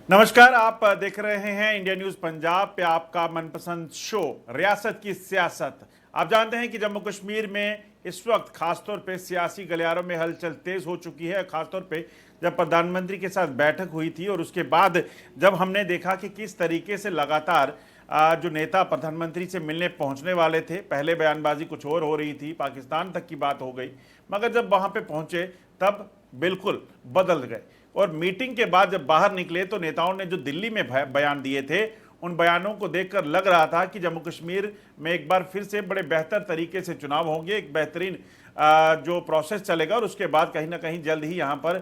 नमस्कार, आप देख रहे हैं इंडिया न्यूज पंजाब पे आपका मनपसंद शो रियासत की सियासत। आप जानते हैं कि जम्मू कश्मीर में इस वक्त खासतौर पे सियासी गलियारों में हलचल तेज हो चुकी है। खासतौर पे जब प्रधानमंत्री के साथ बैठक हुई थी और उसके बाद जब हमने देखा कि किस तरीके से लगातार जो नेता प्रधानमंत्री से मिलने पहुंचने वाले थे, पहले बयानबाजी कुछ और हो रही थी, पाकिस्तान तक की बात हो गई, मगर जब वहां पे पहुंचे तब बिल्कुल बदल गए। और मीटिंग के बाद जब बाहर निकले तो नेताओं ने जो दिल्ली में बयान दिए थे, उन बयानों को देखकर लग रहा था कि जम्मू कश्मीर में एक बार फिर से बड़े बेहतर तरीके से चुनाव होंगे, एक बेहतरीन जो प्रोसेस चलेगा और उसके बाद कहीं ना कहीं जल्द ही यहां पर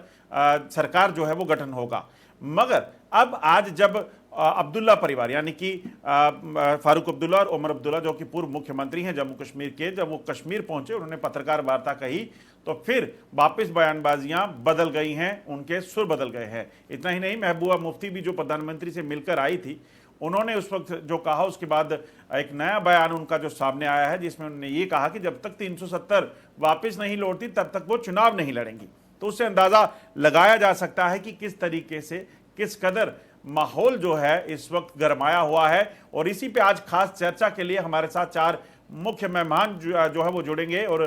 सरकार जो है वो गठन होगा। मगर अब आज जब अब्दुल्ला परिवार यानी कि फारूक अब्दुल्ला और उमर अब्दुल्ला जो कि पूर्व मुख्यमंत्री हैं जम्मू कश्मीर के, जब वो कश्मीर पहुंचे, उन्होंने पत्रकार वार्ता कही, तो फिर वापस बयानबाजियां बदल गई हैं, उनके सुर बदल गए हैं। इतना ही नहीं, महबूबा मुफ्ती भी जो प्रधानमंत्री से मिलकर आई थी, उन्होंने उस वक्त जो कहा उसके बाद एक नया बयान उनका जो सामने आया है, जिसमें उन्होंने ये कहा कि जब तक 370 वापस नहीं लौटती तब तक वो चुनाव नहीं लड़ेंगी। तो उससे अंदाजा लगाया जा सकता है कि किस तरीके से, किस कदर माहौल जो है इस वक्त गरमाया हुआ है। और इसी पे आज खास चर्चा के लिए हमारे साथ चार मुख्य मेहमान जो है वो जुड़ेंगे। और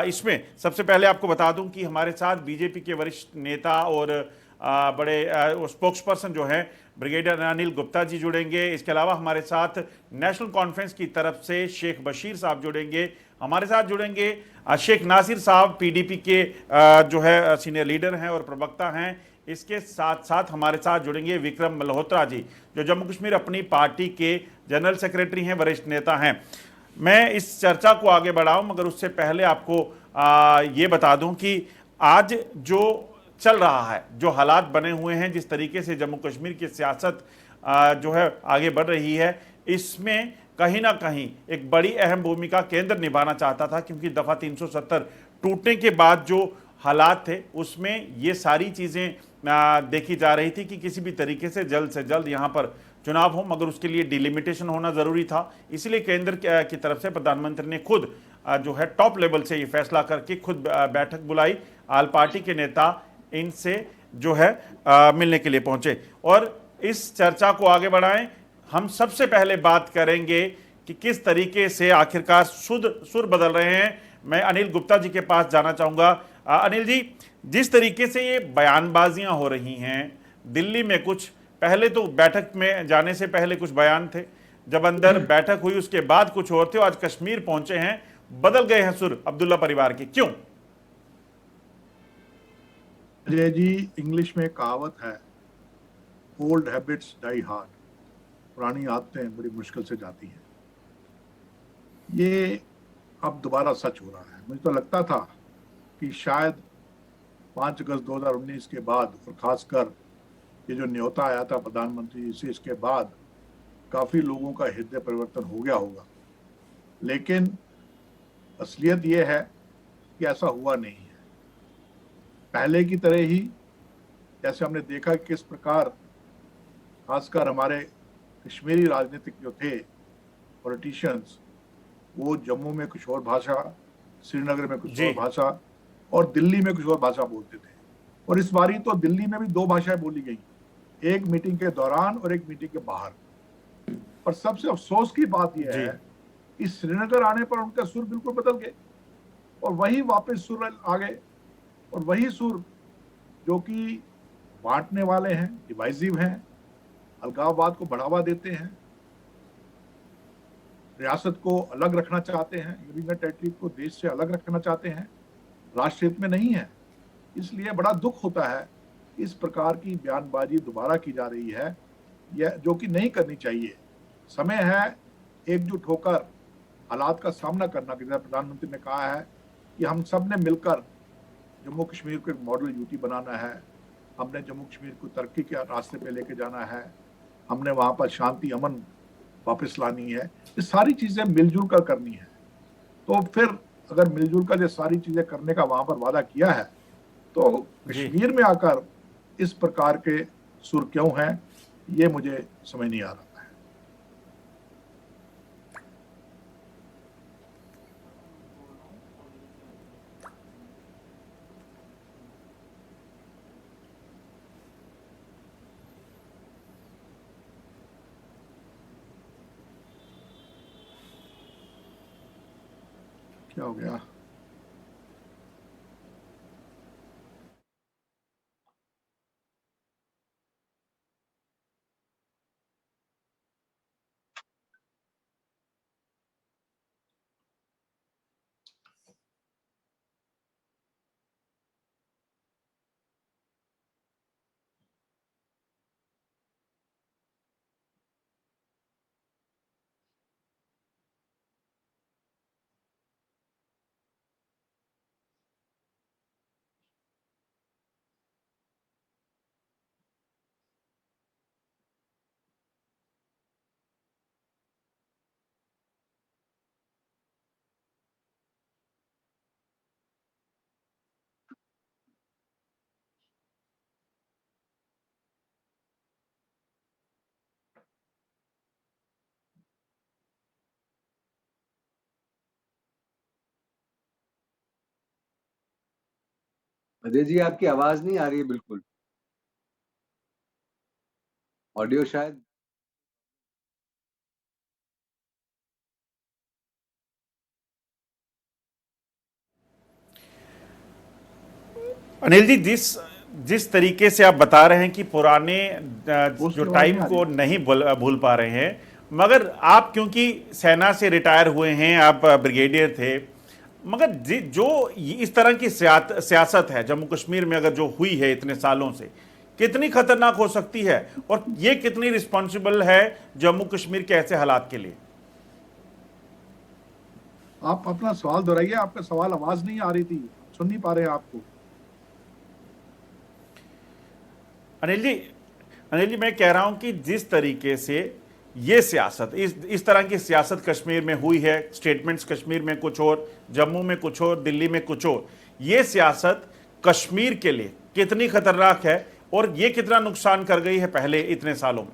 इसमें सबसे पहले आपको बता दूं कि हमारे साथ बीजेपी के वरिष्ठ नेता और बड़े स्पोक्स पर्सन जो हैं ब्रिगेडियर अनिल गुप्ता जी जुड़ेंगे। इसके अलावा हमारे साथ नेशनल कॉन्फ्रेंस की तरफ से शेख बशीर साहब जुड़ेंगे। हमारे साथ जुड़ेंगे शेख नासिर साहब, पीडीपी के जो है सीनियर लीडर हैं और प्रवक्ता हैं। इसके साथ साथ हमारे साथ जुड़ेंगे विक्रम मल्होत्रा जी, जो जम्मू कश्मीर अपनी पार्टी के जनरल सेक्रेटरी हैं, वरिष्ठ नेता हैं। मैं इस चर्चा को आगे बढ़ाऊं मगर उससे पहले आपको ये बता दूं कि आज जो चल रहा है, जो हालात बने हुए हैं, जिस तरीके से जम्मू कश्मीर की सियासत जो है आगे बढ़ रही है, इसमें कहीं ना कहीं एक बड़ी अहम भूमिका केंद्र निभाना चाहता था, क्योंकि दफा 370 टूटने के बाद जो हालात थे उसमें ये सारी चीजें देखी जा रही थी कि किसी भी तरीके से जल्द यहां पर चुनाव हो, मगर उसके लिए डिलिमिटेशन होना जरूरी था। इसलिए केंद्र की तरफ से प्रधानमंत्री ने खुद जो है टॉप लेवल से ये फैसला करके खुद बैठक बुलाई। आल पार्टी के नेता इनसे जो है मिलने के लिए पहुंचे। और इस चर्चा को आगे बढ़ाएं, हम सबसे पहले बात करेंगे कि किस तरीके से आखिरकार सुर बदल रहे हैं। मैं अनिल गुप्ता जी के पास जाना चाहूंगा। अनिल जी, जिस तरीके से ये बयानबाजियां हो रही हैं दिल्ली में, कुछ पहले तो बैठक में जाने से पहले कुछ बयान थे, जब अंदर बैठक हुई उसके बाद कुछ और थे, आज कश्मीर पहुंचे हैं, बदल गए हैं सुर अब्दुल्ला परिवार के, क्यों? अजय जी, इंग्लिश में कहावत है, ओल्ड हैबिट्स डाई हार्ड। पुरानी आदतें बड़ी मुश्किल से जाती हैं। ये अब दोबारा सच हो रहा है। मुझे तो लगता था कि शायद 5 अगस्त 2019 के बाद, और खासकर ये जो न्योता आया था प्रधानमंत्री से, इसके बाद काफी लोगों का हृदय परिवर्तन हो गया होगा। लेकिन असलियत ये है कि ऐसा हुआ नहीं है। पहले की तरह ही, जैसे हमने देखा कि किस प्रकार खासकर हमारे कश्मीरी राजनीतिक जो थे पॉलिटिशियंस, वो जम्मू में कुछ और भाषा, श्रीनगर में कुछ जी और भाषा और दिल्ली में कुछ और भाषा बोलते थे। और इस बारी तो दिल्ली में भी 2 भाषाएं बोली गई, एक मीटिंग के दौरान और एक मीटिंग के बाहर। और सबसे अफसोस की बात यह जी है कि श्रीनगर आने पर उनका सुर बिल्कुल बदल गए और वही वापस सुर आ गए। और वही सुर जो कि बांटने वाले हैं, डिवाइसिव हैं, अलगाववाद को बढ़ावा देते हैं, रियासत को अलग रखना चाहते हैं, यूनियन टेरिटरी को देश से अलग रखना चाहते हैं, राष्ट्र हित में नहीं है। इसलिए बड़ा दुख होता है इस प्रकार की बयानबाजी दोबारा की जा रही है, यह जो कि नहीं करनी चाहिए। समय है एकजुट होकर हालात का सामना करना। जैसा प्रधानमंत्री ने कहा है कि हम सब ने मिलकर जम्मू कश्मीर को एक मॉडल यूटी बनाना है, हमने जम्मू कश्मीर को तरक्की के रास्ते पे लेके जाना है, हमने वहां पर शांति अमन वापस लानी है। ये सारी चीजें मिलजुल कर करनी है। तो फिर अगर मिलजुल कर ये सारी चीजें करने का वहां पर वादा किया है, तो जी कश्मीर में आकर इस प्रकार के सुर क्यों हैं, ये मुझे समझ नहीं आ रहा है। क्या हो गया? अजय जी, आपकी आवाज नहीं आ रही है बिल्कुल। ऑडियो शायद। अनिल जी, जिस जिस तरीके से आप बता रहे हैं कि पुराने जो उसकी आवाज नहीं टाइम आ को रही। नहीं भूल पा रहे हैं, मगर आप क्योंकि सेना से रिटायर हुए हैं, आप ब्रिगेडियर थे, मगर जो इस तरह की सियासत है जम्मू कश्मीर में अगर जो हुई है इतने सालों से, कितनी खतरनाक हो सकती है और ये कितनी रिस्पॉन्सिबल है जम्मू कश्मीर के ऐसे हालात के लिए? आप अपना सवाल दोहराइए, आपका सवाल आवाज नहीं आ रही थी, सुन नहीं पा रहे हैं आपको। अनिल जी, अनिल जी, मैं कह रहा हूं कि जिस तरीके से ये सियासत, इस तरह की सियासत कश्मीर में हुई है, स्टेटमेंट्स कश्मीर में कुछ और, जम्मू में कुछ और, दिल्ली में कुछ और, ये सियासत कश्मीर के लिए कितनी खतरनाक है और ये कितना नुकसान कर गई है पहले इतने सालों में?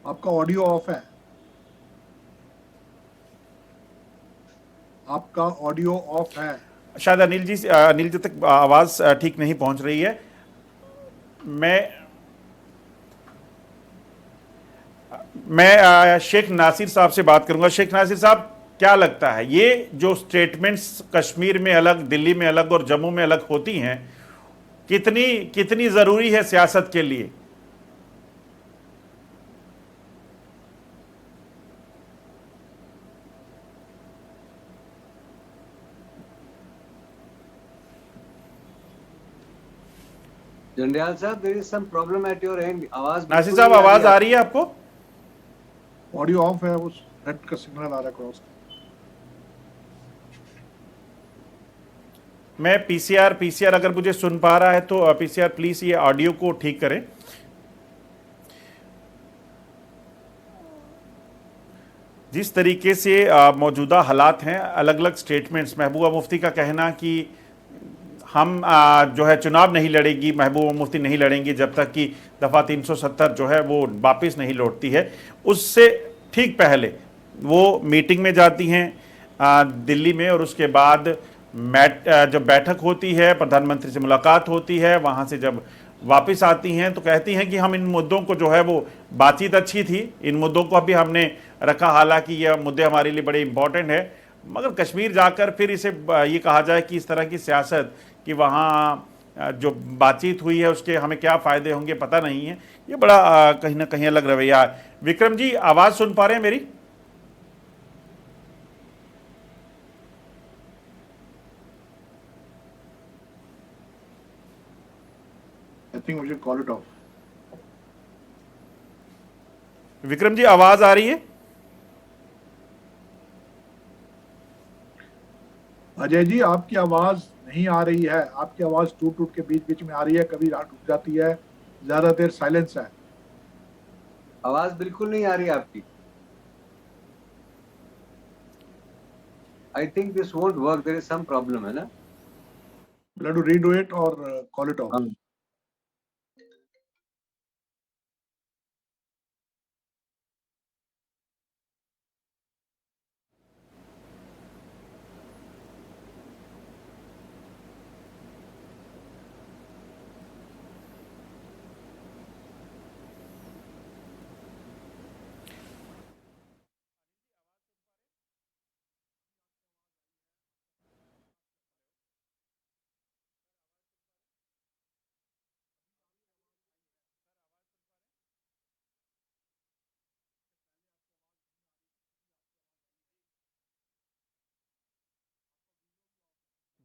आपका ऑडियो ऑफ है। आपका ऑडियो ऑफ है। शायद अनिल जी तक आवाज ठीक नहीं पहुंच रही है। मैं शेख नासिर साहब से बात करूंगा। शेख नासिर साहब, क्या लगता है ये जो स्टेटमेंट्स कश्मीर में अलग, दिल्ली में अलग और जम्मू में अलग होती हैं, कितनी कितनी जरूरी है सियासत के लिए? जंडियाल साहब, there is some problem at your end. आवाज नासिर बिल्कुल साहब, नहीं आवाज आ आपकी। रही है आपको? ऑडियो ऑफ है, उस नेट का सिग्नल आ रहा है क्रॉस। मैं पीसीआर अगर मुझे सुन पा रहा है तो पीसीआर प्लीज ये ऑडियो को ठीक करें। जिस तरीके से मौजूदा हालात हैं, अलग अलग स्टेटमेंट्स, महबूबा मुफ्ती का कहना कि हम जो है चुनाव नहीं लड़ेगी, महबूबा मुफ्ती नहीं लड़ेंगी जब तक कि दफ़ा 370 जो है वो वापस नहीं लौटती है। उससे ठीक पहले वो मीटिंग में जाती हैं दिल्ली में, और उसके बाद जब बैठक होती है, प्रधानमंत्री से मुलाकात होती है, वहाँ से जब वापस आती हैं तो कहती हैं कि हम इन मुद्दों को जो है वो, बातचीत अच्छी थी, इन मुद्दों को भी हमने रखा, हालांकि ये मुद्दे हमारे लिए बड़े इंपॉर्टेंट है, मगर कश्मीर जाकर फिर इसे ये कहा जाए कि इस तरह की सियासत कि वहाँ जो बातचीत हुई है उसके हमें क्या फ़ायदे होंगे पता नहीं है, ये बड़ा कहीं ना कहीं अलग रवैया है। विक्रम जी, आवाज़ सुन पा रहे हैं मेरी? I think we should call it off. Vikram ji, आवाज़ आ रही है? अजय जी, आपकी आवाज नहीं आ रही है। आपकी आवाज टूट टूट के बीच बीच में आ रही है, कभी रात रुक जाती है, ज्यादा देर साइलेंस है। आवाज बिल्कुल नहीं आ रही आपकी। I think this won't work, there is some problem, है ना? Will have to redo it और कॉल इट ऑफ। हाँ।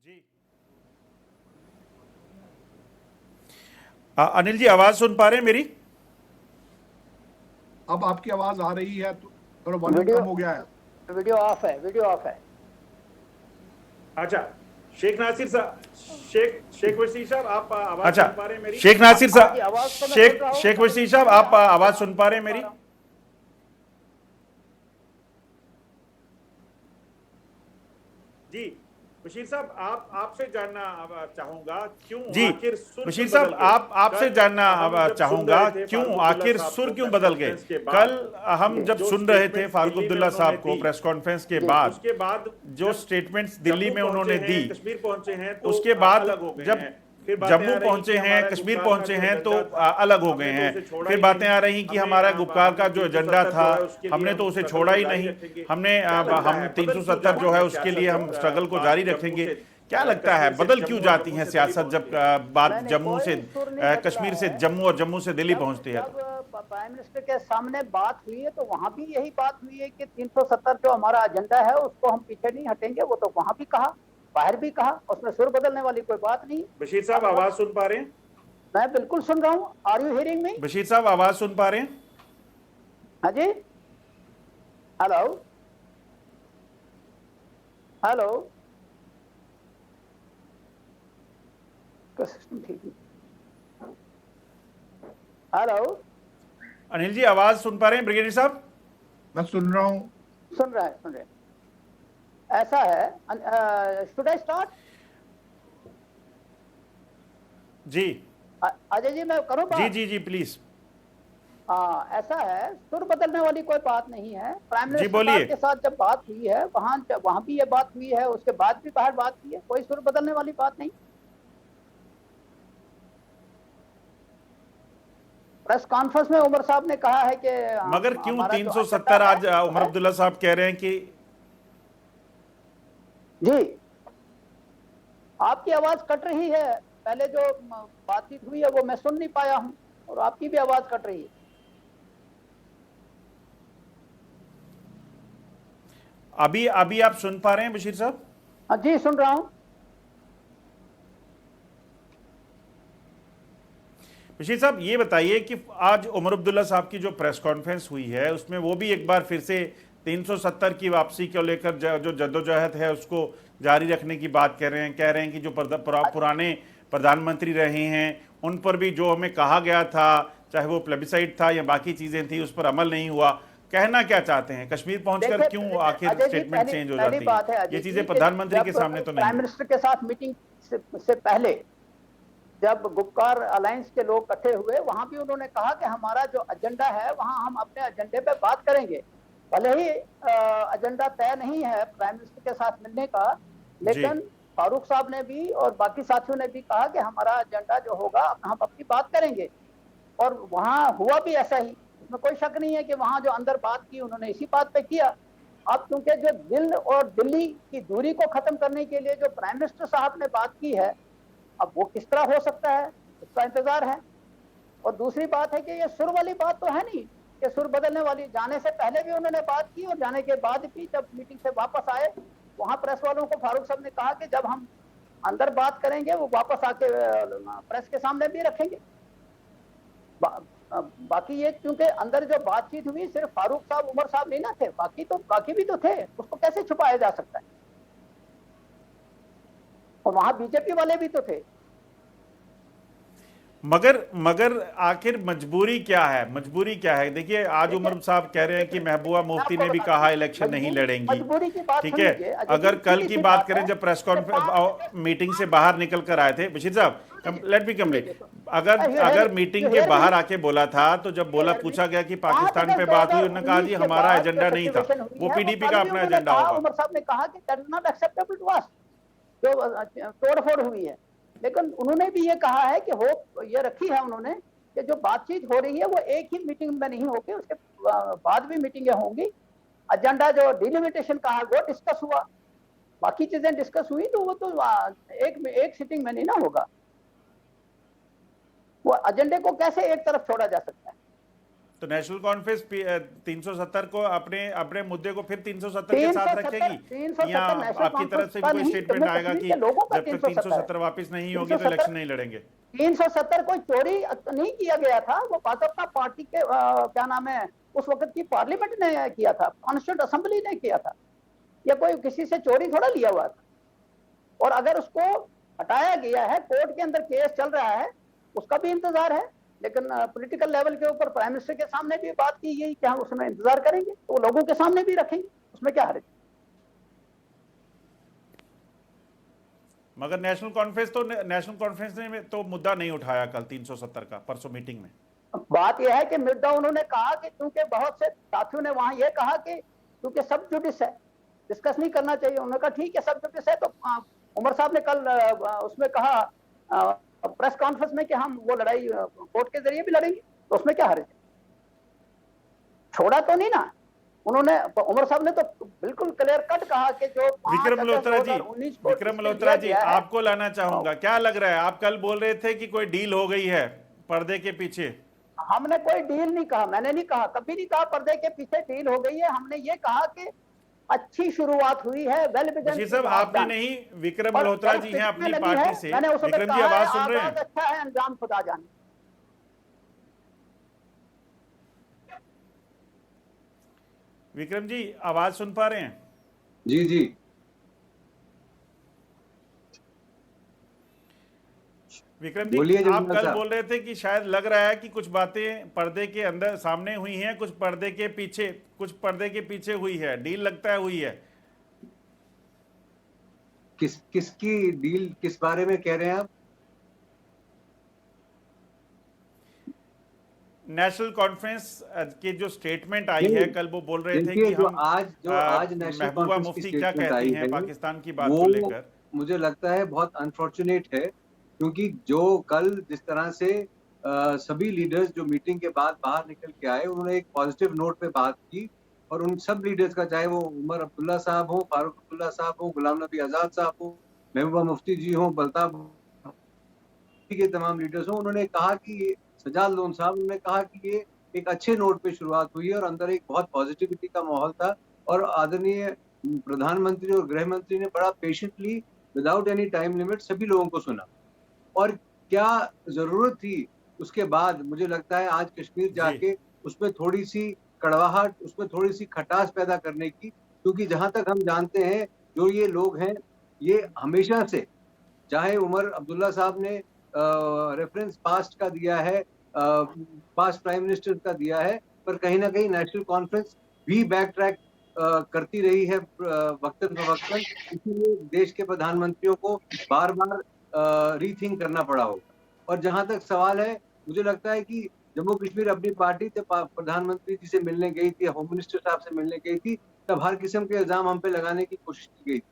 जी अनिल जी, आवाज सुन पा रहे हैं मेरी? अब आपकी आवाज आ रही है, तो थोड़ा वॉल्यूम कम हो गया है। वीडियो ऑफ है, वीडियो ऑफ है। अच्छा, शेख नासिर साहब, शेख वसीम साहब, आप आवाज अच्छा, सुन पा रहे हैं मेरी? शेख नासिर साहब, आवाज तो मैं सुन रहा हूं। शेख वसीम साहब, आप आवाज सुन पा रहे हैं मेरी? जी बशीर साहब, आपसे जानना चाहूंगा क्यों आखिर सुर बशीर साहब, आपसे जानना चाहूंगा क्यों आखिर सुर क्यों बदल गए? कल हम जब सुन रहे थे फारूक अब्दुल्ला साहब को प्रेस कॉन्फ्रेंस के बाद, उसके बाद जो स्टेटमेंट्स दिल्ली में उन्होंने दी, कश्मीर पहुंचे हैं, तो उसके बाद जब जम्मू पहुंचे हैं, कश्मीर पहुंचे हैं, तो अलग हो गए हैं। फिर बातें आ रही कि हमारा गुप्कार का जो एजेंडा था, हमने तो उसे छोड़ा ही नहीं। हम 370 जो है उसके लिए हम स्ट्रगल को जारी रखेंगे। क्या लगता है बदल क्यों जाती है सियासत जब बात जम्मू से कश्मीर से जम्मू और जम्मू से दिल्ली पहुंचती है? प्राइम मिनिस्टर के सामने बात हुई है तो वहां भी यही बात हुई है कि 370 जो हमारा एजेंडा है उसको हम पीछे नहीं हटेंगे। वो तो वहां भी कहा, बाहर भी कहा, उसमें सुर बदलने वाली कोई बात नहीं। बशीर साहब, आवाज सुन पा रहे हैं? मैं बिल्कुल सुन रहा हूँ। Are you hearing me? Bashir साहब, आवाज सुन पा रहे हैं? हाँ जी, हेलो हेलो, सिस्टम ठीक है। हेलो अनिल जी, आवाज सुन पा रहे हैं ब्रिगेडियर साहब? मैं सुन रहा हूँ। सुन रहे हैं। ऐसा है, शुड आई स्टार्ट? जी अजय जी, मैं करूं बात? जी प्लीज। ऐसा है, सुर बदलने वाली कोई बात नहीं है। प्राइम जी बोलिए। मिनिस्टर के साथ जब बात हुई है वहां भी ये बात हुई है, उसके बाद भी बाहर बात हुई है, कोई सुर बदलने वाली बात नहीं। प्रेस कॉन्फ्रेंस में उमर साहब ने कहा है कि मगर क्यों 370 आज उमर अब्दुल्ला साहब कह रहे हैं कि जी आपकी आवाज कट रही है। पहले जो बातचीत हुई है वो मैं सुन नहीं पाया हूं और आपकी भी आवाज कट रही है। अभी आप सुन पा रहे हैं बशीर साहब? हाँ जी, सुन रहा हूं। बशीर साहब, ये बताइए कि आज उमर अब्दुल्ला साहब की जो प्रेस कॉन्फ्रेंस हुई है उसमें वो भी एक बार फिर से 370 की वापसी को लेकर जो जद्दोजहद है उसको जारी रखने की बात कह रहे हैं कि जो पुराने प्रधानमंत्री रहे हैं उन पर भी जो हमें कहा गया था, चाहे वो प्लेबिसाइड था या बाकी चीजें थी, उस पर अमल नहीं हुआ। कहना क्या चाहते हैं? कश्मीर पहुंचकर क्यों आखिर स्टेटमेंट चेंज हो जाती है? ये चीजें प्रधानमंत्री के सामने तो नहीं। प्राइम मिनिस्टर के साथ मीटिंग से पहले जब गुप्कार अलायंस के लोग इकट्ठे हुए, वहां भी उन्होंने कहा कि हमारा जो एजेंडा है वहां हम अपने एजेंडे पे बात करेंगे। भले ही एजेंडा तय नहीं है प्राइम मिनिस्टर के साथ मिलने का, लेकिन फारूक साहब ने भी और बाकी साथियों ने भी कहा कि हमारा एजेंडा जो होगा हम अपनी बात करेंगे। और वहां हुआ भी ऐसा ही, इसमें कोई शक नहीं है कि वहां जो अंदर बात की उन्होंने इसी बात पे किया। अब क्योंकि जो दिल और दिल्ली की दूरी को खत्म करने के लिए जो प्राइम मिनिस्टर साहब ने बात की है, अब वो किस तरह हो सकता है इसका इंतजार है। और दूसरी बात है कि ये सुर वाली बात तो है नहीं कि सुर बदलने वाली। जाने से पहले भी उन्होंने बात की और जाने के बाद भी जब मीटिंग से वापस आए, वहां प्रेस वालों को फारूक साहब ने कहा कि जब हम अंदर बात करेंगे वो वापस आके प्रेस के सामने भी रखेंगे। बाकी ये क्योंकि अंदर जो बातचीत हुई सिर्फ फारूक साहब उमर साहब नहीं ना थे, बाकी भी तो थे, उसको कैसे छुपाया जा सकता है? और वहां बीजेपी वाले भी तो थे। मगर आखिर मजबूरी क्या है? मजबूरी क्या है? देखिए, आज उमर साहब कह रहे हैं कि महबूबा मुफ्ती ने भी कहा इलेक्शन नहीं लड़ेंगी। ठीक है, अगर कल की बात करें जब प्रेस कॉन्फ्रेंस मीटिंग से बाहर निकल कर आए थे, बशीर साहब लेट मी कंप्लीट, अगर मीटिंग के बाहर आके बोला था तो जब पूछा गया कि पाकिस्तान पे बात हुई, उन्होंने कहा जी हमारा एजेंडा नहीं था, वो पीडीपी का अपना एजेंडा होगा। उमर साहब ने कहा कि that is not acceptable to us, जो तोड़फोड़ हुई है। लेकिन उन्होंने भी ये कहा है कि होप ये रखी है उन्होंने कि जो बातचीत हो रही है वो एक ही मीटिंग में नहीं होगी, उसके बाद भी मीटिंगें होंगी। एजेंडा जो डिलिमिटेशन कहा वो डिस्कस हुआ, बाकी चीजें डिस्कस हुई, तो वो तो एक सिटिंग में नहीं ना होगा। वो एजेंडे को कैसे एक तरफ छोड़ा जा सकता है? तो नेशनल कॉन्फ्रेंस 370 को अपने मुद्दे को फिर 370 के साथ रखेगी, या आपकी तरफ से भी कोई स्टेटमेंट आएगा कि जब तक 370 वापस नहीं होगी तो इलेक्शन नहीं लड़ेंगे? 370 कोई चोरी नहीं किया गया था, वो भाजपा पार्टी के क्या नाम है उस वक्त की पार्लियामेंट ने किया था, कॉन्स्टिट्यूंट असेंबली ने किया था, या कोई किसी से चोरी थोड़ा लिया हुआ था। और अगर उसको हटाया गया है, कोर्ट के अंदर केस चल रहा है, उसका भी इंतजार है, लेकिन पॉलिटिकल लेवल के ऊपर प्राइम मिनिस्टर के सामने भी बात की गई कि हम उसमें इंतजार करेंगे, तो लोगों के सामने भी रखेंगे, उसमें क्या हर्ज। मगर नेशनल कॉन्फ्रेंस ने तो मुद्दा नहीं उठाया कल 370 का, परसों मीटिंग में। बात यह है कि मुद्दा उन्होंने कहा कि क्योंकि बहुत से साथियों ने वहां यह कहा कि क्योंकि सब जुडिस है, डिस्कस नहीं करना चाहिए। उन्होंने कहा ठीक है, सब जुडिस है, तो उमर साहब ने कल उसमें कहा प्रेस कॉन्फ्रेंस में कि हम वो लड़ाई कोर्ट के जरिए भी लड़ेंगे, तो उसमें क्या हर्ज है। छोड़ा तो नहीं ना उन्होंने, उमर साहब ने तो बिल्कुल क्लियर कट कहा कि जो विक्रम मल्होत्रा जी आपको लाना चाहूंगा, क्या लग रहा है? आप कल बोल रहे थे कि कोई डील हो गई है पर्दे के पीछे। हमने कोई डील नहीं कहा, मैंने नहीं कहा, कभी नहीं कहा पर्दे के पीछे डील हो गई है। हमने ये कहा कि अच्छी शुरुआत हुई है, वेल बिगन। साहब आपने नहीं, विक्रम मल्होत्रा जी हैं अपनी पार्टी से। विक्रम जी आवाज सुन रहे हैं? अच्छा है, अंजाम खुदा जाने। विक्रम जी आवाज सुन पा रहे हैं? जी जी। विक्रम जी आप कल बोल रहे थे कि शायद लग रहा है कि कुछ बातें पर्दे के अंदर सामने हुई हैं, कुछ पर्दे के पीछे हुई है, डील लगता है हुई है। किसकी डील, किस बारे में कह रहे हैं आप? नेशनल कॉन्फ्रेंस की जो स्टेटमेंट आई है कल, वो बोल रहे थे कि हम आज नेशनल महबूबा मुफ्ती क्या कहती हैं पाकिस्तान की बात को लेकर, मुझे लगता है बहुत अनफॉर्चुनेट है, क्योंकि जो कल जिस तरह से सभी लीडर्स जो मीटिंग के बाद बाहर निकल के आए, उन्होंने एक पॉजिटिव नोट पे बात की, और उन सब लीडर्स का, चाहे वो उमर अब्दुल्ला साहब हो, फारूक अब्दुल्ला साहब हो, गुलाम नबी आजाद साहब हो, महबूबा मुफ्ती जी हो, बलताब के तमाम लीडर्स हो, उन्होंने कहा कि सजाद लोन साहब, उन्होंने कहा कि ये एक अच्छे नोट पे शुरुआत हुई है और अंदर एक बहुत पॉजिटिविटी का माहौल था, और आदरणीय प्रधानमंत्री और गृह मंत्री ने बड़ा patiently without any time limit सभी लोगों को सुना। और क्या जरूरत थी उसके बाद, मुझे लगता है आज कश्मीर जाके उसमें थोड़ी सी कड़वाहट, उसमें थोड़ी सी खटास पैदा करने की, क्योंकि जहां तक हम जानते हैं जो ये लोग हैं, ये हमेशा से, चाहे उमर अब्दुल्ला साहब ने रेफरेंस पास्ट का दिया है, पास्ट प्राइम मिनिस्टर का दिया है, पर कहीं ना कहीं नेशनल कॉन्फ्रेंस भी बैक ट्रैक करती रही है वक्तन फवक्तन, इसीलिए देश के प्रधानमंत्रियों को बार बार रीथिंक करना पड़ा होगा। और जहां तक सवाल है, मुझे लगता है कि जम्मू कश्मीर अपनी पार्टी से प्रधानमंत्री जी से मिलने गई थी, होम मिनिस्टर साहब से मिलने गई थी, तब हर किस्म के इल्जाम हम पे लगाने की कोशिश की गई थी।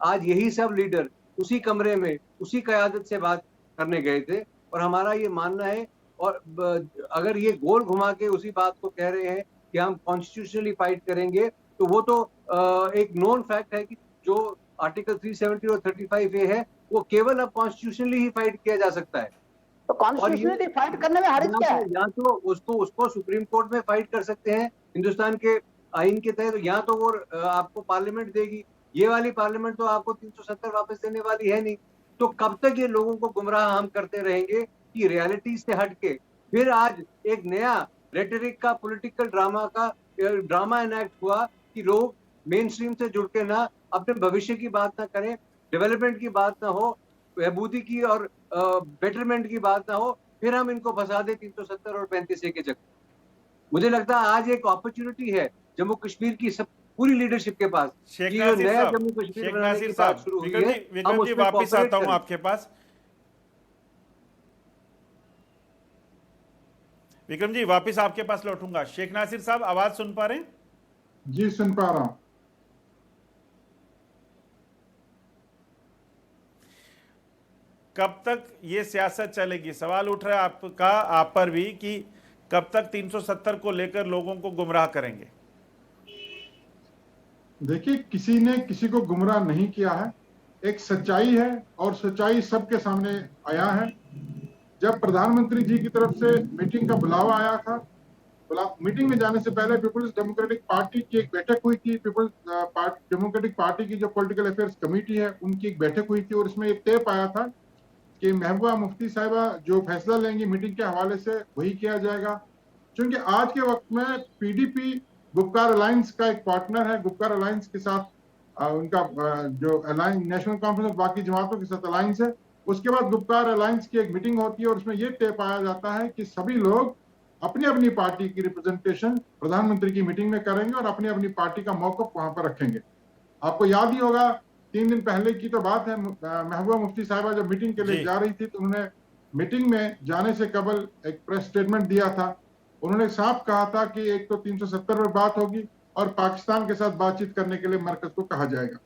आज यही सब लीडर उसी कमरे में उसी क़यादत से बात करने गए थे, और हमारा ये मानना है, और अगर ये गोल घुमा के उसी बात को कह रहे हैं कि हम कॉन्स्टिट्यूशनली फाइट करेंगे, तो वो तो एक नोन फैक्ट है कि जो आर्टिकल 370 और 35A है, वो केवल अब कॉन्स्टिट्यूशनली ही फाइट किया जा सकता है। तो कॉन्स्टिट्यूशनली फाइट करने में हर्ज क्या है? या तो उसको सुप्रीम कोर्ट में फाइट कर सकते हैं हिंदुस्तान के आइन के तहत, या तो वो आपको पार्लियामेंट देगी। ये वाली पार्लियामेंट तो आपको 370 वापस देने वाली है नहीं। तो कब तक ये लोगों को गुमराह हम करते रहेंगे कि रियलिटी से हटके फिर आज एक नया रेटरिक का, पॉलिटिकल ड्रामा इनैक्ट हुआ कि लोग मेन स्ट्रीम से जुड़ के ना अपने भविष्य की बात ना करें, डेवलपमेंट की बात ना हो, बहबूदी की और बेटरमेंट की बात ना हो, फिर हम इनको फंसा दे 370 और 35A के चक्कर। मुझे लगता है आज एक अपॉर्चुनिटी है जम्मू कश्मीर की सब पूरी लीडरशिप के पास, शेख नासिर साहब, विक्रम जी वापस आता हूं आपके पास। विक्रम जी वापस आपके पास लौटूंगा। शेख नासिर साहब आवाज सुन पा रहे हैं? जी सुन पा रहा हूं। कब तक ये सियासत चलेगी? सवाल उठ रहा है आपका, आप पर भी, कि कब तक 370 को लेकर लोगों को गुमराह करेंगे? देखिए, किसी ने किसी को गुमराह नहीं किया है, एक सच्चाई है, और सच्चाई सबके सामने आया है। जब प्रधानमंत्री जी की तरफ से मीटिंग का बुलावा आया था, मीटिंग में जाने से पहले पीपल्स डेमोक्रेटिक पार्टी की एक बैठक हुई थी। पीपल्स डेमोक्रेटिक पार्टी की जो पॉलिटिकल अफेयर्स कमेटी है उनकी एक बैठक हुई थी और इसमें ये तय पाया था कि महबूबा मुफ्ती साहिबा जो फैसला लेंगी मीटिंग के हवाले से वही किया जाएगा। क्योंकि आज के वक्त में पीडीपी गुपकार अलायंस का एक पार्टनर है। गुपकार अलायंस के साथ उनका जो अलायंस नेशनल कॉन्फ्रेंस और बाकी जमातों के साथ अलायंस है। उसके बाद गुपकार अलायंस की एक मीटिंग होती है और उसमें यह तय पाया जाता है कि सभी लोग अपनी अपनी पार्टी की रिप्रेजेंटेशन प्रधानमंत्री की मीटिंग में करेंगे और अपनी अपनी पार्टी का मौक़िफ़ वहां पर रखेंगे। आपको याद ही होगा 3 दिन पहले की तो बात है, महबूबा मुफ्ती साहिबा जब मीटिंग के लिए जा रही थी तो उन्होंने मीटिंग में जाने से कबल एक प्रेस स्टेटमेंट दिया था। उन्होंने साफ कहा था कि एक तो 370 पर बात होगी और पाकिस्तान के साथ बातचीत करने के लिए मरकज को कहा जाएगा।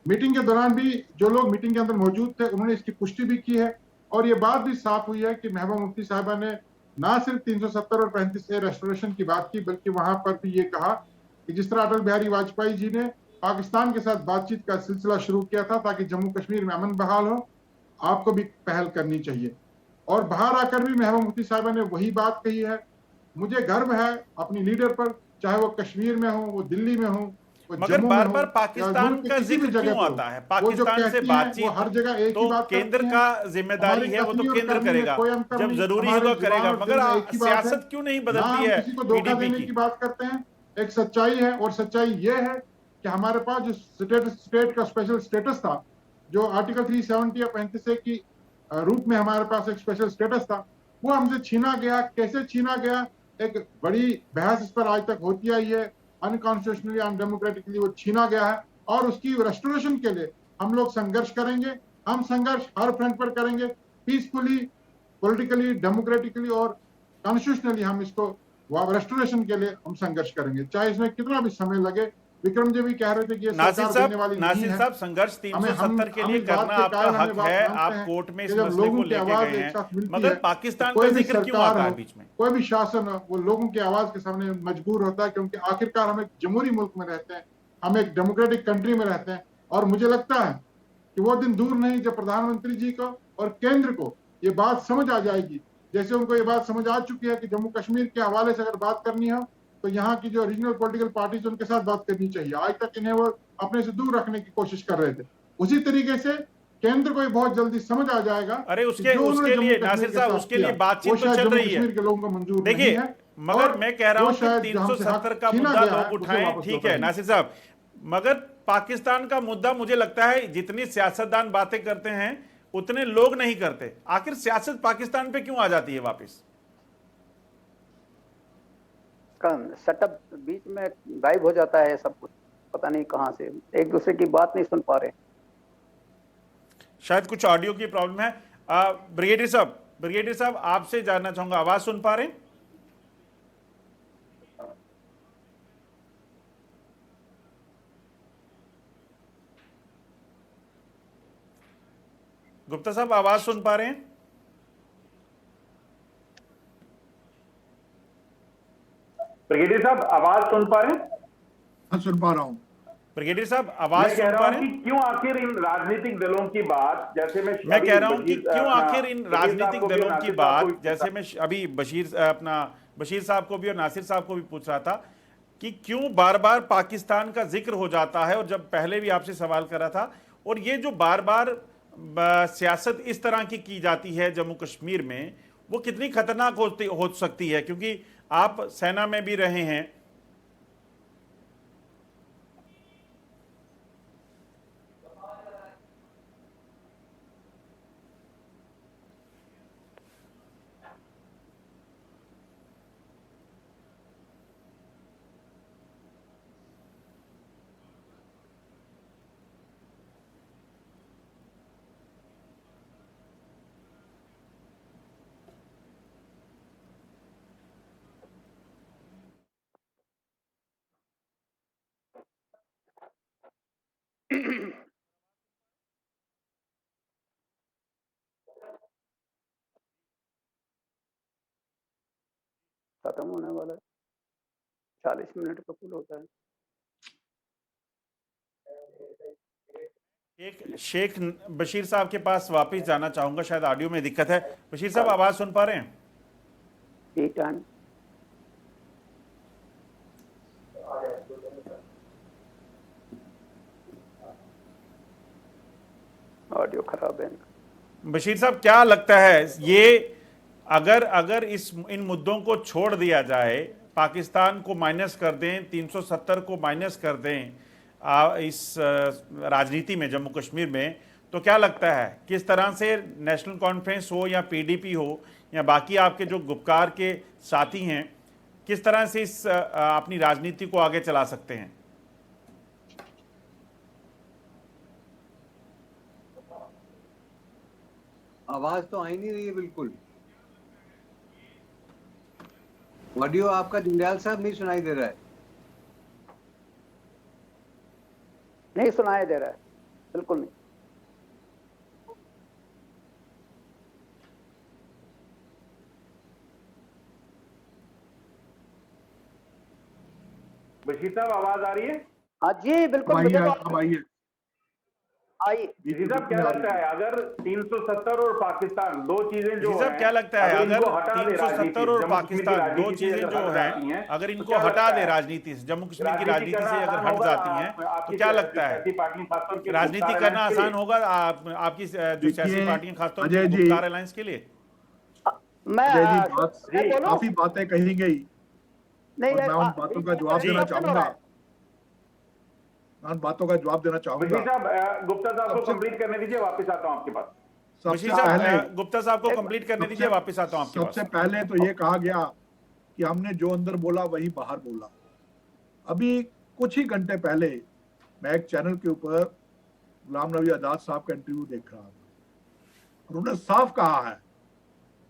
मीटिंग के दौरान भी जो लोग मीटिंग के अंदर मौजूद थे उन्होंने इसकी पुष्टि भी की है और ये बात भी साफ हुई है कि महबूबा मुफ्ती साहिबा ने ना सिर्फ 370 और 35A रेस्टोरेशन की बात की बल्कि वहां पर भी ये कहा कि जिस तरह अटल बिहारी वाजपेयी जी ने पाकिस्तान के साथ बातचीत का सिलसिला शुरू किया था ताकि जम्मू कश्मीर में अमन बहाल हो, आपको भी पहल करनी चाहिए। और बाहर आकर भी महबूबा मुफ्ती साहिबा ने वही बात कही है। मुझे गर्व है अपनी लीडर पर, चाहे वो कश्मीर में हो, वो दिल्ली में हो, वो मगर जम्मू में बार हो, बार या पाकिस्तान मुल्क के का किसी भी जिक्र जगह क्यों पर आता है? हो। वो जो पाकिस्तान से कहती हैं बातचीत वो हर जगह एक ही तो बात केंद्र करती का हैं। जिम्मेदारी है, वो तो हमारी केंद्र करनी में करेगा, कोई अंतर जब नहीं। जरूरी हमारे होगा जुबान करेगा, और मगर दिल में एक ही बात है। सियासत क्यों नहीं ना बदलती हम है किसी को धोखा पीडीपी देने की? की बात करते हैं। एक सच्चाई है और सच्चाई ये है कि हमारे पास जो स्टेट का स्पेशल स्टेटस था, जो आर्टिकल 370 या 35A की रूप में हमारे पास एक स्पेशल स्टेटस था, वो हमसे छीना गया। कैसे छीना गया? एक बड़ी बहस इस पर आज तक होती आई है। अनकॉन्स्टिट्यूशनली, अनडेमोक्रेटिकली वो छीना गया है और उसकी रेस्टोरेशन के लिए हम लोग संघर्ष करेंगे। हम संघर्ष हर फ्रंट पर करेंगे, पीसफुली, पॉलिटिकली, डेमोक्रेटिकली और कॉन्स्टिट्यूशनली। हम इसको रेस्टोरेशन के लिए हम संघर्ष करेंगे, चाहे इसमें कितना भी समय लगे। विक्रम जी भी कह रहे थे कि ये सरकार देने वाली नहीं है। संघर्ष हमें 370 के हम लिए इस बात करना के आपका कायल, हम ये हक बात है, मानते आप हैं कोर्ट में कि इस जब मसले लोगों को की लेके आवाज गए एक हैं, साथ मिलती मगर है तो पाकिस्तान का कोई भी जिक्र क्यों सरकार आता हो, है बीच में? कोई भी शासन हो, वो लोगों की आवाज के सामने मजबूर होता है। क्योंकि आखिरकार हम एक जमहूरी मुल्क में रहते हैं, हम एक डेमोक्रेटिक कंट्री में रहते हैं। और मुझे लगता है कि वो दिन दूर नहीं जब प्रधानमंत्री जी को और केंद्र को ये बात समझ आ जाएगी, जैसे उनको ये बात समझ आ चुकी है कि जम्मू कश्मीर के हवाले से अगर बात करनी हो तो यहाँ की जो रीजनल पॉलिटिकल पार्टीज उनके साथ बात करनी चाहिए। आज तक इन्हें वो अपने से दूर रखने की कोशिश कर रहे थे। उसी तरीके से केंद्र को बहुत जल्दी समझ आ जाएगा अरे कि जो उन्होंने उसके जम्मू लिए कश्मीर नासिर के साहब, साथ उसके किया लिए वो बातचीत तो शायद चल जम्मू रही है। कश्मीर के लोगों को मंजूर नहीं देखिए, है। मगर और मैं कह रहा वो हूं कि शायद जो हमसे 370 का छीना मुद्दा गया है, लोग उसे उठाएं, वापस ठीक लौटा है दें। नासिर साहब, मगर पाकिस्तान का मुद्दा मुझे लगता है जितनी सियासतदान बातें करते हैं उतने लोग नहीं करते। आखिर सियासत पाकिस्तान पे क्यों आ जाती है वापस? का सेटअप बीच में गायब हो जाता है, सब कुछ पता नहीं कहां से, एक दूसरे की बात नहीं सुन पा रहे। शायद कुछ ऑडियो की प्रॉब्लम है। ब्रिगेडियर साहब आपसे जानना चाहूंगा, आवाज सुन पा रहे हैं? गुप्ता साहब आवाज सुन पा रहे हैं? ब्रिगेडियर साहब आवाज सुन पा रहे हैं? हाँ, सुन पा रहा हूँ। ब्रिगेडियर साहब आवाज मैं कह सुन रहा पा हूं रहे कि हैं? क्यों आखिर इन राजनीतिक दलों की बात, जैसे मैं कह रहा हूं कि क्यों आखिर इन बशीर साहब राजनीतिक को भी दलों और की नासिर साहब को भी बात, जैसे मैं अभी बशीर साहब को भी और नासिर साहब को भी पूछ रहा था कि क्यों बार बार पाकिस्तान का जिक्र हो जाता है, और जब पहले भी आपसे सवाल करा था, और ये जो बार बार सियासत इस तरह की जाती है जम्मू कश्मीर में, वो कितनी खतरनाक हो सकती है? क्योंकि आप सेना में भी रहे हैं। खत्म होने वाला है, 40 मिनट का पुल होता है। शेख बशीर साहब के पास वापस जाना चाहूंगा, शायद ऑडियो में दिक्कत है। बशीर साहब आवाज सुन पा रहे हैं? ठीक है। ऑडियो खराब है। बशीर साहब, क्या लगता है ये अगर इन मुद्दों को छोड़ दिया जाए, पाकिस्तान को माइनस कर दें, 370 को माइनस कर दें इस राजनीति में जम्मू कश्मीर में, तो क्या लगता है किस तरह से नेशनल कॉन्फ्रेंस हो या पीडीपी हो या बाकी आपके जो गुपकार के साथी हैं, किस तरह से इस अपनी राजनीति को आगे चला सकते हैं? आवाज तो आ ही नहीं रही है बिल्कुल। ऑडियो आपका जुंडियाल साहब नहीं सुनाई दे रहा है। नहीं सुनाई दे रहा है, बिल्कुल नहीं। बशीर साहब, आवाज आ रही है? हाँ जी बिल्कुल, मुझे तो अब आइए। आई। बशीर साहब, क्या लगता है अगर 370 और पाकिस्तान दो चीजें जो साहब, क्या लगता है अगर 370 और पाकिस्तान दो चीजें जो हैं, अगर इनको हटा दे राजनीति से, जम्मू कश्मीर की राजनीति से अगर हट जाती हैं, तो क्या लगता है राजनीति करना आसान होगा आपकी जो सियासी पार्टियां, खासतौर पर गुपकार अलायंस के लिए? काफी बातें कही गई, नहीं, मैं उन बातों का जवाब देना चाहूंगा। उन बातों का जवाब देना चाहूंगा। गुप्ता साहब को कंप्लीट करने दीजिए, वापस आता हूं आपके पास। सबसे पहले गुप्ता साहब को कंप्लीट करने दीजिए, वापस आता हूं आपके पास। सबसे पहले तो ये कहा गया कि हमने जो अंदर बोला वही बाहर बोला। अभी कुछ ही घंटे पहले मैं एक चैनल के ऊपर गुलाम नबी आजाद साहब का इंटरव्यू देख रहा था, उन्होंने साफ कहा है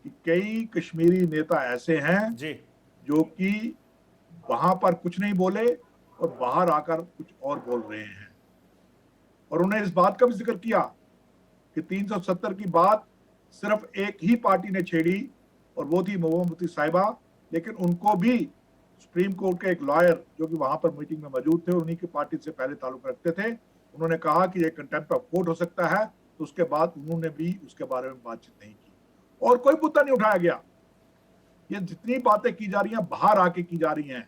कि कई कश्मीरी नेता ऐसे हैं जी जो कि वहां पर कुछ नहीं बोले और बाहर आकर कुछ और बोल रहे हैं। और उन्हें इस बात का भी जिक्र किया कि 370 की बात सिर्फ एक ही पार्टी ने छेड़ी और वो थी महबूबा मुफ्ती साहिबा, लेकिन उनको भी सुप्रीम कोर्ट के एक लॉयर जो कि वहां पर मीटिंग में मौजूद थे, उन्हीं की पार्टी से पहले ताल्लुक रखते थे, उन्होंने कहा कि ये कंटेम्प्ट ऑफ कोर्ट हो सकता है। तो उसके बाद उन्होंने भी उसके बारे में बातचीत नहीं की और कोई मुद्दा नहीं उठाया गया। ये जितनी बातें की जा रही हैं बाहर आके की जा रही हैं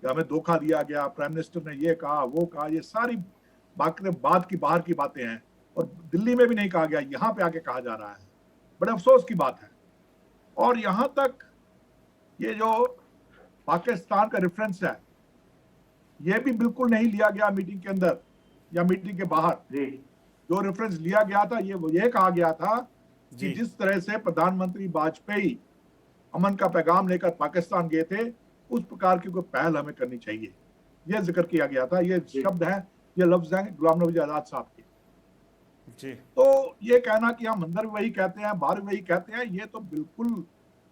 कि हमें धोखा दिया गया, प्राइम मिनिस्टर ने ये कहा वो कहा, ये सारी बात की बाहर की बातें हैं और दिल्ली में भी नहीं कहा गया, यहाँ पे आके कहा जा रहा है। बड़े अफसोस की बात है। और यहाँ तक ये जो पाकिस्तान का रेफरेंस है ये भी बिल्कुल नहीं लिया गया मीटिंग के अंदर या मीटिंग के बाहर। जो रेफरेंस लिया गया था ये कहा गया था कि जिस तरह से प्रधानमंत्री वाजपेयी अमन का पैगाम लेकर पाकिस्तान गए थे, उस प्रकार की कोई पहल हमें करनी चाहिए, यह जिक्र किया गया था। ये शब्द है, ये लफ्ज है गुलाम नबी आजाद साहब के। जी। तो ये कहना कि हम अंदर भी वही कहते हैं बाहर भी वही कहते हैं, ये तो बिल्कुल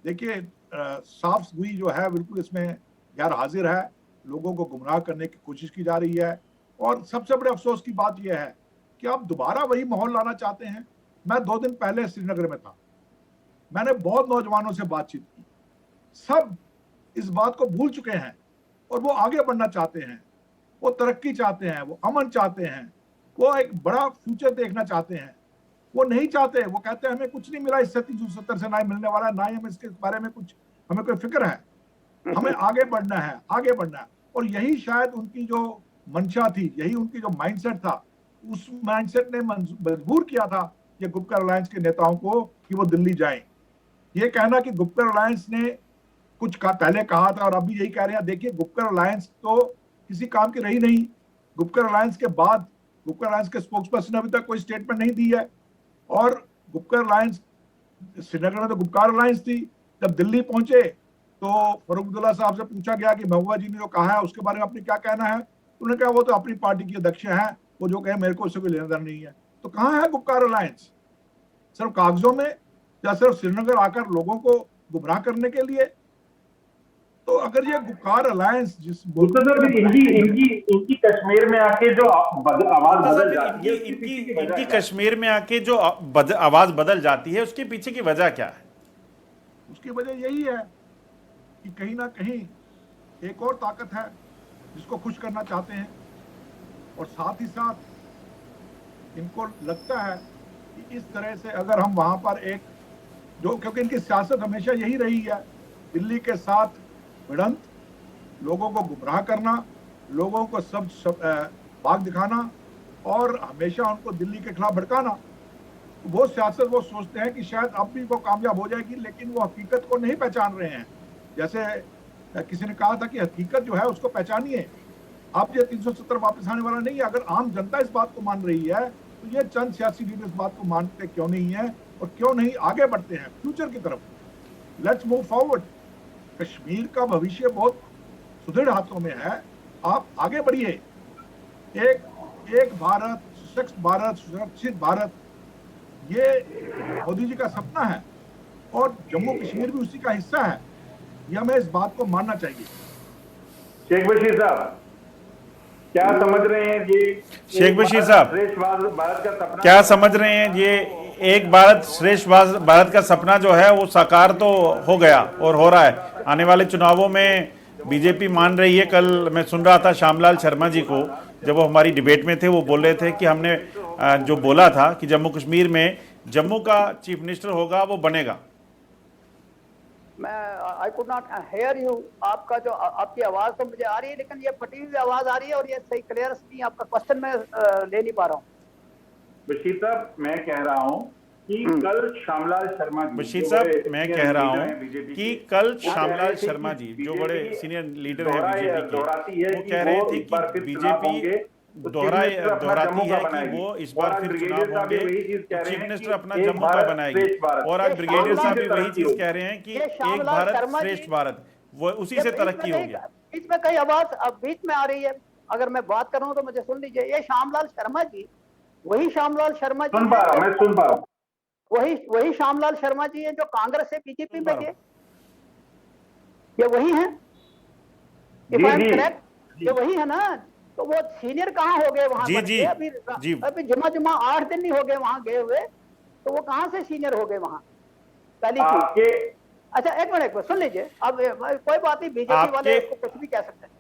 देखिए साफ सुई जो है बिल्कुल इसमें गैर हाजिर है। लोगों को गुमराह करने की कोशिश की जा रही है। और सबसे बड़े अफसोस की बात यह है कि आप दोबारा वही माहौल लाना चाहते हैं। मैं 2 दिन पहले श्रीनगर में था, मैंने बहुत नौजवानों से बातचीत की, सब इस बात को भूल चुके हैं और वो आगे बढ़ना चाहते हैं, वो तरक्की चाहते हैं, वो अमन चाहते हैं, वो एक बड़ा फ्यूचर देखना चाहते हैं। वो नहीं चाहते, वो कहते हैं हमें कुछ नहीं मिला इससे 370 से, ना ही मिलने वाला, ना ही हमें इसके बारे में कुछ हमें कोई फिक्र है, हमें आगे बढ़ना है, आगे बढ़ना है। और यही शायद उनकी जो मंशा थी, यही उनकी जो माइंडसेट था, उस माइंडसेट ने मजबूर किया था ये गुपकर अलायंस के नेताओं को कि वो दिल्ली जाएं। ये कहना कि गुपकर अलायंस ने कुछ पहले कहा था और अभी यही कह रहे हैं, देखिए गुपकर अलायंस तो किसी काम की रही नहीं। गुपकर अलायंस के बाद गुपकर अलायंस के स्पोक्सपर्सन ने अभी तक कोई स्टेटमेंट नहीं दी है। और गुपकर अलायंस श्रीनगर में तो गुपकार अलायंस थी, जब दिल्ली पहुंचे तो फरूख अब्दुल्ला साहब से पूछा गया कि महबूबा जी ने जो कहा है उसके बारे में आपने क्या कहना है। उन्होंने कहा वो तो अपनी पार्टी के अध्यक्ष हैं, वो जो कहे मेरे को उससे कोई लेना देना नहीं है। तो कहाँ है गुपकार अलायंस? सिर्फ कागजों में या सिर्फ श्रीनगर आकर लोगों को गुमराह करने के लिए? तो अगर ये गुपकार अलायंस जिस इनकी कश्मीर में आके जो आवाज बदल जाती है, इनकी कश्मीर में आके जो आवाज बदल जाती है, उसके पीछे की वजह क्या है? उसकी वजह यही है कि कहीं ना कहीं एक और ताकत है जिसको खुश करना चाहते हैं और साथ ही साथ इनको लगता है कि इस तरह से अगर हम वहां पर एक जो, क्योंकि इनकी सियासत हमेशा यही रही है, दिल्ली के साथ भिड़ंत, लोगों को गुमराह करना, लोगों को सब बाग दिखाना और हमेशा उनको दिल्ली के खिलाफ भड़काना। वो सियासत वो सोचते हैं कि शायद अब भी वो कामयाब हो जाएगी, लेकिन वो हकीकत को नहीं पहचान रहे हैं। जैसे किसी ने कहा था कि हकीकत जो है उसको पहचानिए। अब ये 370 वापस आने वाला नहीं है। अगर आम जनता इस बात को मान रही है तो ये चंद सियासी लीडर इस बात को मानते क्यों नहीं है और क्यों नहीं आगे बढ़ते हैं फ्यूचर की तरफ। Let's move forward. कश्मीर का भविष्य बहुत सुदृढ़ हाथों में है, आप आगे बढ़िए। एक भारत, सशक्त भारत, सुरक्षित भारत, ये मोदी जी का सपना है और जम्मू कश्मीर भी उसी का हिस्सा है। ये हमें इस बात को मानना चाहिए। शेख बशीर साहब, क्या समझ रहे हैं ये शेख बशीर साहब, श्रेष्ठ भारत का सपना क्या समझ रहे हैं ये एक भारत श्रेष्ठ भारत का सपना जो है वो साकार तो हो गया और हो रहा है। आने वाले चुनावों में बीजेपी मान रही है। कल मैं सुन रहा था श्यामलाल शर्मा जी को, जब वो हमारी डिबेट में थे, वो बोल रहे थे कि हमने जो बोला था कि जम्मू कश्मीर में जम्मू का चीफ मिनिस्टर होगा वो बनेगा। मैं I could not here you. आपका जो आपकी आवाज तो मुझे आ रही है, लेकिन ये फटी हुई आवाज आ रही है और ये सही क्लियर नहीं, आपका क्वेश्चन मैं ले नहीं पा रहा हूँ। बशीर साहब, मैं कह रहा हूँ कि कल श्यामलाल शर्मा जी, बशीर साहब, मैं कह रहा हूँ कि कल श्यामलाल शर्मा जी जो बड़े सीनियर लीडर है बीजेपी के, वो कह रहे थे कि बीजेपी दोहराती है कि वो इस बार फिर चुनाव होंगे तो चीफ मिनिस्टर अपना जम्मू का बनाएगी। और आज ब्रिगेडियर साहब भी वही चीज कह रहे हैं कि एक भारत श्रेष्ठ भारत, वो उसी से तरक्की होगी। बीच में कई आवाज अब बीच में आ रही है, अगर मैं बात कर रहा हूँ तो मुझे सुन लीजिए। ये श्यामलाल शर्मा जी, वही श्यामलाल शर्मा जी, सुन पा रहा हूँ, मैं सुन पा रहा हूँ। वही श्यामलाल शर्मा जी है जो कांग्रेस से बीजेपी में गए, ये वही है। इफ आई एम करेक्ट, ये वही है ना। तो वो सीनियर कहाँ हो गए वहां? जी अभी जुमा 8 दिन नहीं हो गए वहां गए हुए, तो वो कहाँ से सीनियर हो गए वहां? पहली चीज। अच्छा एक मिनट सुन लीजिए। अब कोई बात नहीं, बीजेपी वाले उसको कुछ भी कह सकते हैं,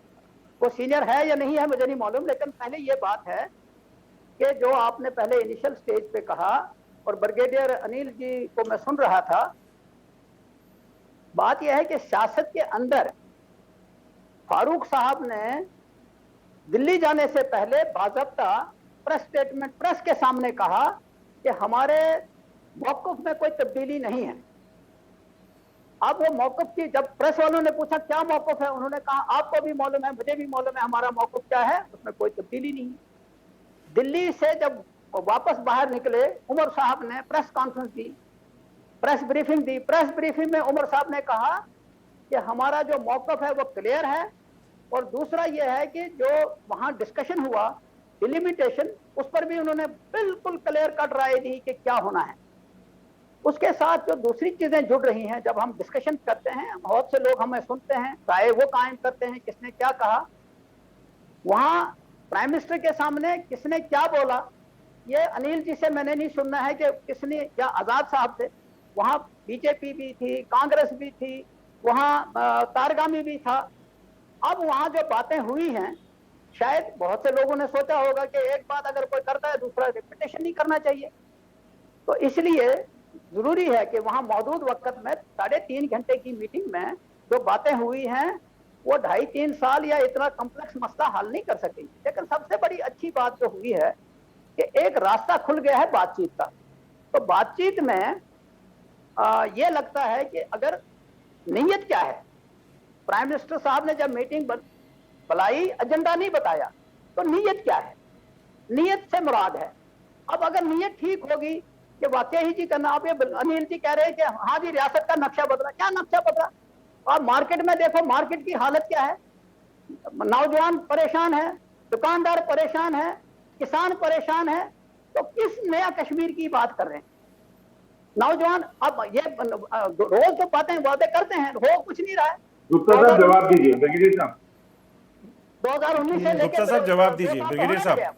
वो सीनियर है या नहीं है मुझे नहीं मालूम, लेकिन पहले ये बात है कि जो आपने पहले इनिशियल स्टेज पे कहा और ब्रिगेडियर अनिल जी को मैं सुन रहा था, बात यह है कि सियासत के अंदर फारूक साहब ने दिल्ली जाने से पहले बाज़ाब्ता प्रेस स्टेटमेंट प्रेस के सामने कहा कि हमारे मौक़िफ़ में कोई तब्दीली नहीं है। अब वो मौक़िफ़ की जब प्रेस वालों ने पूछा क्या मौक़िफ़ है, उन्होंने कहा आपको भी मालूम है, मुझे भी मालूम है हमारा मौक़िफ़ क्या है, उसमें कोई तब्दीली नहीं है। दिल्ली से जब वापस बाहर निकले, उमर साहब ने प्रेस कॉन्फ्रेंस दी, प्रेस ब्रीफिंग दी। प्रेस ब्रीफिंग में उमर साहब ने कहा कि हमारा जो मौक़िफ़ है वो क्लियर है, और दूसरा यह है कि जो वहां डिस्कशन हुआ डिलिमिटेशन, उस पर भी उन्होंने बिल्कुल क्लियर कट राय दी कि क्या होना है। उसके साथ जो दूसरी चीजें जुड़ रही हैं, जब हम डिस्कशन करते हैं, बहुत से लोग हमें सुनते हैं, राय वो कायम करते हैं किसने क्या कहा। वहां प्राइम मिनिस्टर के सामने किसने क्या बोला, ये अनिल जी से मैंने नहीं सुनना है कि किसने, या आजाद साहब से। वहां बीजेपी भी थी, कांग्रेस भी थी, वहां तारगामी भी था। अब वहां जो बातें हुई हैं, शायद बहुत से लोगों ने सोचा होगा कि एक बात अगर कोई करता है दूसरा रिपीटेशन नहीं करना चाहिए, तो इसलिए जरूरी है कि वहां मौजूद वक्त में 3.5 घंटे की मीटिंग में जो बातें हुई हैं वो 2.5-3 साल या इतना कॉम्प्लेक्स मसला हल नहीं कर सकेंगे। लेकिन सबसे बड़ी अच्छी बात जो हुई है कि एक रास्ता खुल गया है बातचीत का। तो बातचीत में ये लगता है कि अगर नीयत क्या है, प्राइम मिनिस्टर साहब ने जब मीटिंग बुलाई, एजेंडा नहीं बताया, तो नीयत क्या है, नीयत से मुराद है। अब अगर नीयत ठीक होगी कि वाकई ही जी करना, आप ये अनिल जी कह रहे हैं कि हाँ जी रियासत का नक्शा बदला, क्या नक्शा बदला? आप मार्केट में देखो, मार्केट की हालत क्या है, नौजवान परेशान है, दुकानदार परेशान है, किसान परेशान है, तो किस नया कश्मीर की बात कर रहे हैं नौजवान? अब ये रोज तो बातें वादे करते हैं, हो कुछ नहीं रहा है। गुप्ता साहब जवाब दीजिए, ब्रिगेडियर साहब 2019 से लेकर गुप्ता साहब जवाब दीजिए, ब्रिगेडियर साहब।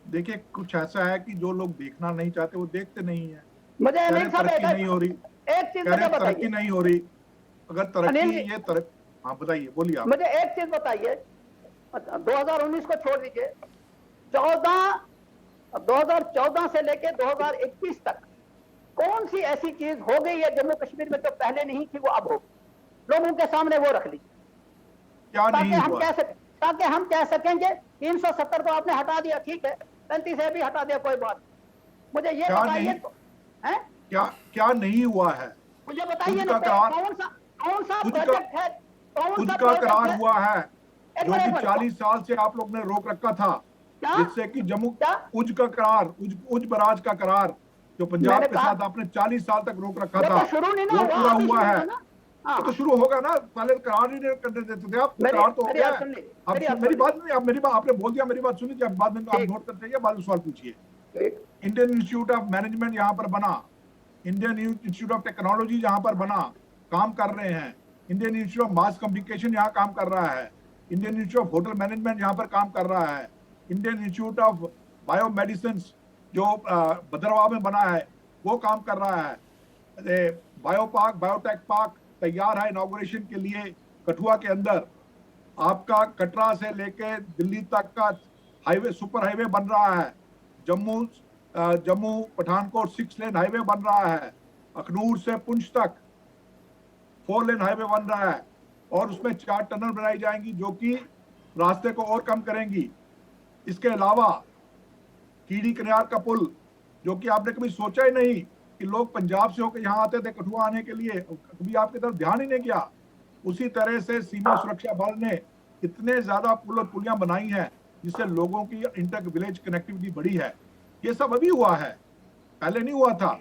देखिए कुछ ऐसा है कि जो लोग देखना नहीं चाहते वो देखते नहीं है। मुझे तरक्की नहीं हो रही, एक चीज मुझे तरक्की नहीं हो रही। अगर तरक्की ये हाँ बताइए, बोलिए आप। मुझे एक चीज बताइए, 2019 को छोड़ दीजिए, 2014 से लेकर 2021 तक कौन सी ऐसी चीज हो गई है जम्मू कश्मीर में जो पहले नहीं थी वो अब हो? लोगों के सामने वो रख ली, क्या नहीं हुआ? ताकि हम कह सकेंगे 370 तो आपने हटा दिया, ठीक है, 35 भी हटा दिया, कोई बात। मुझे ये बताइए हैं? क्या क्या नहीं हुआ है? मुझे बताइए कुछ ना, का करार, कौन सा कुछ का- प्रोजेक्ट है, कौन कुछ सा का प्रोजेक्ट करार है? हुआ है एक जो मिनट, कि एक मिनट। 40 साल से आप लोग ने रोक रखा था, क्या जिससे कि जम्मू क्या उज का करार, उज बराज का करार जो पंजाब मैंने के कहा? साथ आपने 40 साल तक रोक रखा वो था, तो शुरू नहीं ना वो हुआ, पूरा अभी हुआ शुरू है। हुआ ना। हाँ, वो तो शुरू होगा ना, पहले करार ही नहीं करने देते थे आप, तो मेरी करार तो हो मेरी गया बात है। सुन ली, अब मेरी बात मेरी सुन ली। बात नहीं, आप मेरी बात, आपने बोल दिया, मेरी बात सुनी थी, अब बाद में आप ठीक। नोट करते हैं, बाद में सवाल पूछिए। ठीक। इंडियन इंस्टीट्यूट ऑफ मैनेजमेंट यहाँ पर बना, इंडियन इंस्टीट्यूट ऑफ टेक्नोलॉजी यहाँ पर बना, काम कर रहे हैं। Indian institute of mass communication यहाँ काम कर रहा है। Indian institute of hotel management यहाँ पर काम कर रहा है। Indian institute of bio medicine जो भद्रवाह में बना है वो काम कर रहा है। बायो पार्क, बायोटेक पार्क तैयार है इनॉग्रेशन के लिए कठुआ के अंदर। आपका कटरा से लेके दिल्ली तक का हाईवे, सुपर हाईवे बन रहा है। जम्मू पठानकोट 6 लेन हाईवे बन रहा है। अखनूर से पुंछ तक 4 लेन हाईवे बन रहा है, और उसमें 4 टनल बनाई जाएंगी जो कि रास्ते को और कम करेंगी। इसके अलावा कीड़ी कनियार का पुल, जो कि आपने कभी सोचा ही नहीं कि लोग पंजाब से होकर यहाँ आते थे कठुआ आने के लिए, कभी आपकी तरफ ध्यान ही नहीं किया। उसी तरह से सीमा सुरक्षा बल ने इतने ज्यादा पुल और पुलियां बनाई हैं जिससे लोगों की इंटर विलेज कनेक्टिविटी बढ़ी है। ये सब अभी हुआ है, पहले नहीं हुआ था।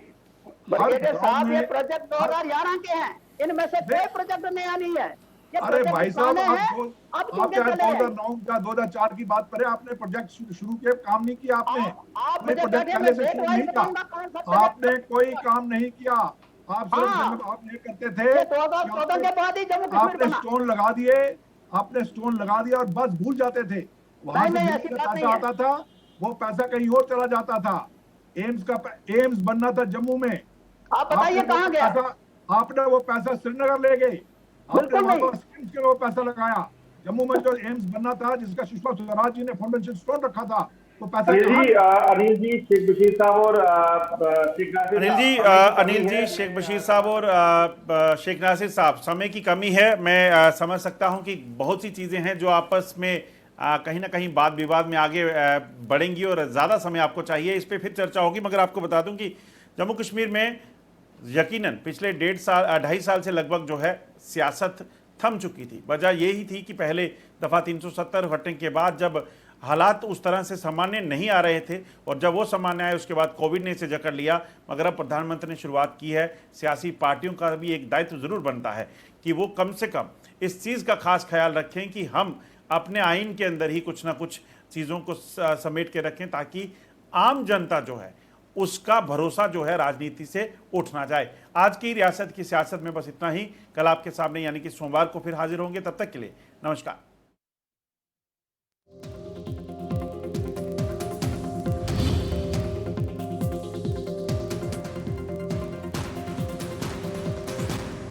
ब्रिगेडियर गांव साहब, में- ये प्रोजेक्ट 2011 के हैं, इनमें से कोई प्रोजेक्ट नया नहीं है। ये अरे प्रोजेक्ट भाई साहब, पुराने हैं, अब आप क्योंकि चाहे चले हैं। 2009 का 2004 की बात करें, आपने प्रोजेक्ट शुरू किए, काम नहीं किया आपने। आप कोई मुझे प्रोजेक्ट कहिए, पहले मैं से डेट शुरू वाइज नहीं किया। बताऊंगा कौन सा प्रोजेक्ट। आपने कोई काम नहीं किया। आप सिर्फ हाँ। आप ये करते थे ये कि 2014 के बाद ही जम्मू कश्मीर आपने बना। स्टोन लगा दिए, आपने स्टोन लगा दिया और बस भूल जाते थे। वहां से नहीं, दिल्ली ऐसी का बात पैसा नहीं है। आता था, वो पैसा कहीं और चला जाता था। एम्स बनना था जम्मू में, आप बताइए कहाँ गया? आपने वो पैसा श्रीनगर ले गए। आपने बिल्कुल वहां नहीं। पर एम्स के लिए वो पैसा लगाया। जम्मू में जो एम्स बनना था, जिसका सुषमा स्वराज जी ने फाउंडेशन स्टोन रखा था, वो पैसा कहाँ गया? अनिल जी, शेख बशीर साहब और शेख नासिर अनिल जी, साहब, अनिल जी, शेख बशीर साहब और शेख नासिर साहब, समय की कमी है। मैं समझ सकता हूं कि बहुत सी चीज़ें हैं जो आपस में कहीं ना कहीं वाद विवाद में आगे बढ़ेंगी और ज़्यादा समय आपको चाहिए, इस पर फिर चर्चा होगी। मगर आपको बता दूं कि जम्मू कश्मीर में यकीनन पिछले 2.5 साल से लगभग जो है सियासत थम चुकी थी। वजह यही थी कि पहले दफ़ा 370 हटने के बाद जब हालात उस तरह से सामान्य नहीं आ रहे थे, और जब वो सामान्य आए उसके बाद कोविड ने इसे जकड़ लिया। मगर अब प्रधानमंत्री ने शुरुआत की है। सियासी पार्टियों का भी एक दायित्व ज़रूर बनता है कि वो कम से कम इस चीज़ का खास ख्याल रखें कि हम अपने आइन के अंदर ही कुछ ना कुछ चीज़ों को समेट के रखें, ताकि आम जनता जो है उसका भरोसा जो है राजनीति से उठ ना जाए। आज की रियासत की सियासत में बस इतना ही। कल आपके सामने यानी कि सोमवार को फिर हाजिर होंगे। तब तक के लिए नमस्कार।